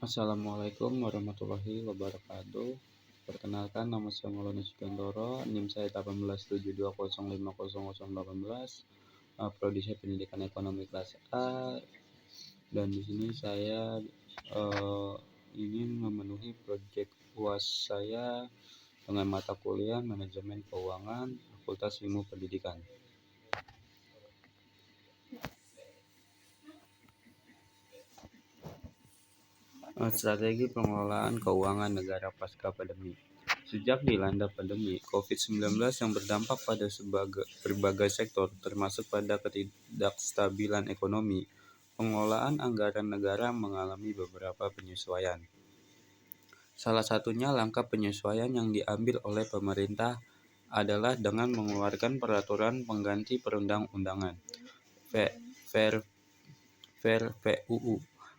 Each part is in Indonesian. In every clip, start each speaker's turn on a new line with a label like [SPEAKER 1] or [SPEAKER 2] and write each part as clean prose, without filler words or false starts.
[SPEAKER 1] Assalamualaikum warahmatullahi wabarakatuh. Perkenalkan, nama saya Maulana Sugandoro, NIM saya 1872050018, prodi saya Pendidikan Ekonomi kelas A, dan di sini saya ingin memenuhi proyek UAS saya dengan mata kuliah Manajemen Keuangan, Fakultas Ilmu Pendidikan. Strategi pengelolaan keuangan negara pasca pandemi. Sejak dilanda pandemi COVID-19 yang berdampak pada berbagai sektor, termasuk pada ketidakstabilan ekonomi, pengelolaan anggaran negara mengalami beberapa penyesuaian. Salah satunya langkah penyesuaian yang diambil oleh pemerintah adalah dengan mengeluarkan peraturan pengganti perundang-undangan PUU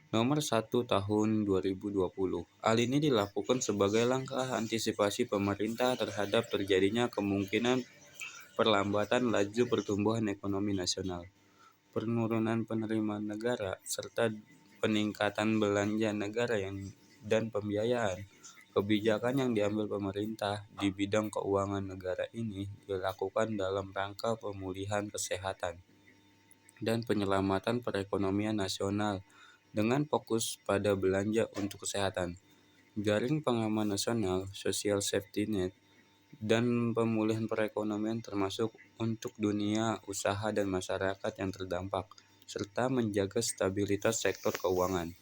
[SPEAKER 1] Nomor 1 Tahun 2020. Hal ini dilakukan sebagai langkah antisipasi pemerintah terhadap terjadinya kemungkinan perlambatan laju pertumbuhan ekonomi nasional, penurunan penerimaan negara, serta peningkatan belanja negara dan pembiayaan. Kebijakan yang diambil pemerintah di bidang keuangan negara ini dilakukan dalam rangka pemulihan kesehatan dan penyelamatan perekonomian nasional dengan fokus pada belanja untuk kesehatan, jaring pengaman nasional, social safety net, dan pemulihan perekonomian termasuk untuk dunia usaha dan masyarakat yang terdampak, serta menjaga stabilitas sektor keuangan.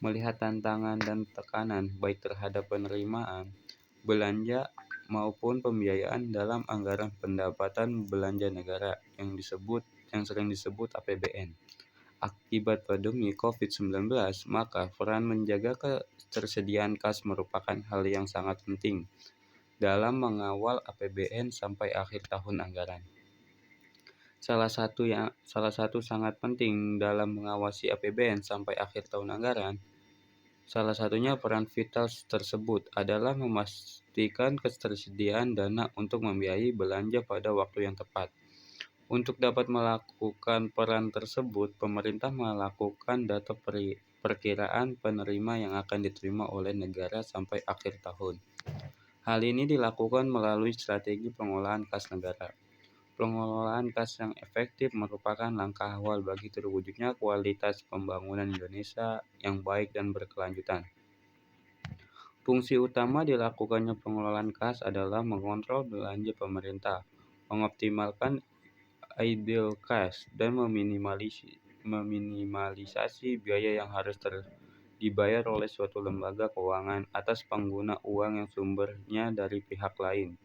[SPEAKER 1] Melihat tantangan dan tekanan baik terhadap penerimaan, belanja, maupun pembiayaan dalam anggaran pendapatan belanja negara yang sering disebut APBN. Akibat pandemi COVID-19, maka peran menjaga ketersediaan kas merupakan hal yang sangat penting dalam mengawal APBN sampai akhir tahun anggaran. Salah satu sangat penting dalam mengawasi APBN sampai akhir tahun anggaran, salah satunya peran vital tersebut adalah memastikan ketersediaan dana untuk membiayai belanja pada waktu yang tepat. Untuk dapat melakukan peran tersebut, pemerintah melakukan data perkiraan penerima yang akan diterima oleh negara sampai akhir tahun. Hal ini dilakukan melalui strategi pengelolaan kas negara. Pengelolaan kas yang efektif merupakan langkah awal bagi terwujudnya kualitas pembangunan Indonesia yang baik dan berkelanjutan. Fungsi utama dilakukannya pengelolaan kas adalah mengontrol belanja pemerintah, mengoptimalkan idle cash, dan meminimalisasi biaya yang harus dibayar oleh suatu lembaga keuangan atas pengguna uang yang sumbernya dari pihak lain.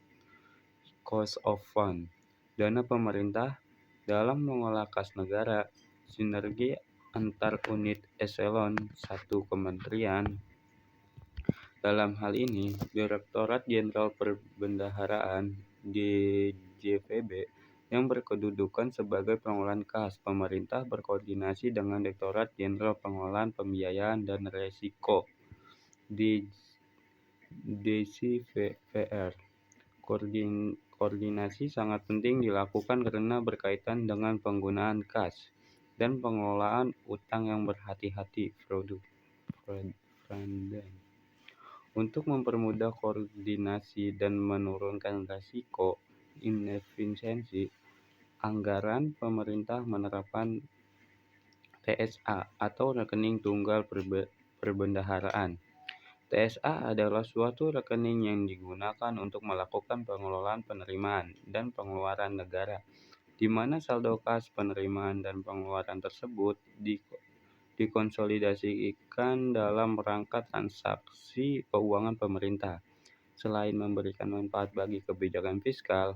[SPEAKER 1] Cost of fund. Dana pemerintah dalam mengolah kas negara, sinergi antar unit eselon 1 kementerian. Dalam hal ini, Direktorat Jenderal Perbendaharaan (DJPB) yang berkedudukan sebagai pengelola kas pemerintah berkoordinasi dengan Direktorat Jenderal Pengelolaan Pembiayaan dan Risiko (DJVR). Koordinasi sangat penting dilakukan karena berkaitan dengan penggunaan kas dan pengelolaan utang yang berhati-hati untuk mempermudah koordinasi dan menurunkan risiko inefisiensi anggaran, pemerintah menerapkan TSA atau rekening tunggal perbendaharaan. TSA adalah suatu rekening yang digunakan untuk melakukan pengelolaan penerimaan dan pengeluaran negara, di mana saldo kas penerimaan dan pengeluaran tersebut dikonsolidasikan dalam rangka transaksi keuangan pemerintah. Selain memberikan manfaat bagi kebijakan fiskal,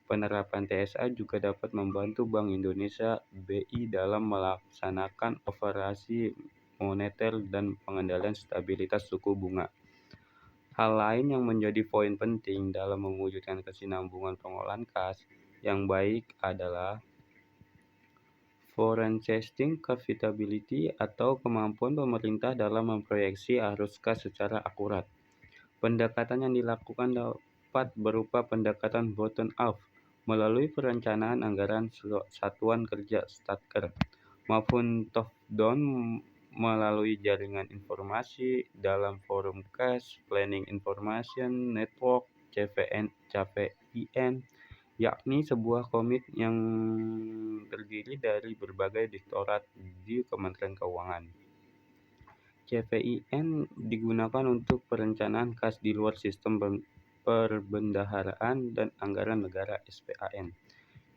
[SPEAKER 1] penerapan TSA juga dapat membantu Bank Indonesia (BI) dalam melaksanakan operasi moneter dan pengendalian stabilitas suku bunga. Hal lain yang menjadi poin penting dalam mewujudkan kesinambungan pengelolaan kas yang baik adalah forecasting capability atau kemampuan pemerintah dalam memproyeksi arus kas secara akurat. Pendekatan yang dilakukan dapat berupa pendekatan bottom up melalui perencanaan anggaran satuan kerja (Statker) maupun top down melalui jaringan informasi dalam forum Cash Planning Information Network (CPIN), yakni sebuah komite yang terdiri dari berbagai direktorat di Kementerian Keuangan. CPIN digunakan untuk perencanaan kas di luar sistem perbendaharaan dan anggaran negara (SPAN),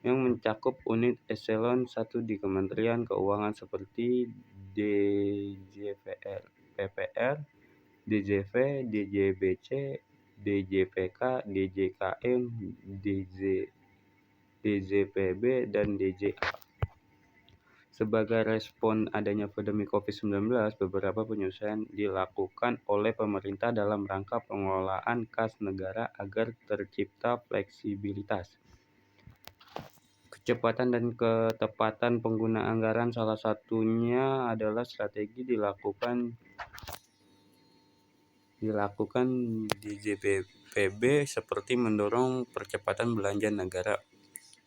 [SPEAKER 1] yang mencakup unit eselon 1 di Kementerian Keuangan seperti DJPR, PPR, DJV, DJBC, DJPK, DJKM, DJPB, dan DJA. Sebagai respon adanya pandemi COVID-19, beberapa penyesuaian dilakukan oleh pemerintah dalam rangka pengelolaan kas negara agar tercipta fleksibilitas, kecepatan, dan ketepatan penggunaan anggaran. Salah satunya adalah strategi dilakukan DJPB seperti mendorong percepatan belanja negara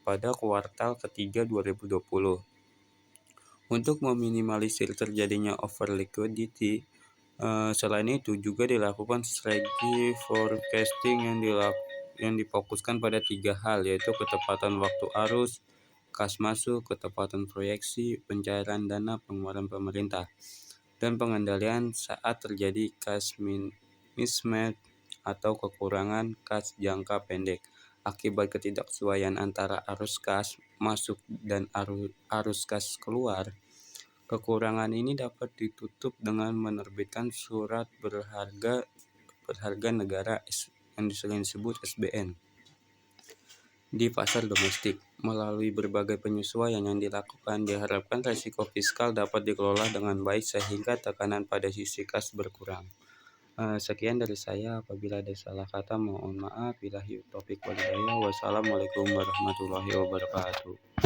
[SPEAKER 1] pada kuartal ketiga 2020. Untuk meminimalisir terjadinya over liquidity, selain itu juga dilakukan strategi forecasting yang difokuskan pada 3 hal, yaitu ketepatan waktu arus, kas masuk, ketepatan proyeksi pencairan dana pengeluaran pemerintah, dan pengendalian saat terjadi cash mismatch atau kekurangan kas jangka pendek akibat ketidaksesuaian antara arus kas masuk dan arus kas keluar. Kekurangan ini dapat ditutup dengan menerbitkan surat berharga negara yang sering disebut SBN di pasar domestik. Melalui berbagai penyesuaian yang dilakukan, diharapkan risiko fiskal dapat dikelola dengan baik sehingga tekanan pada sisi kas berkurang. Sekian dari saya. Apabila ada salah kata, mohon maaf. Billahi taufik wal hidayah. Wassalamualaikum warahmatullahi wabarakatuh.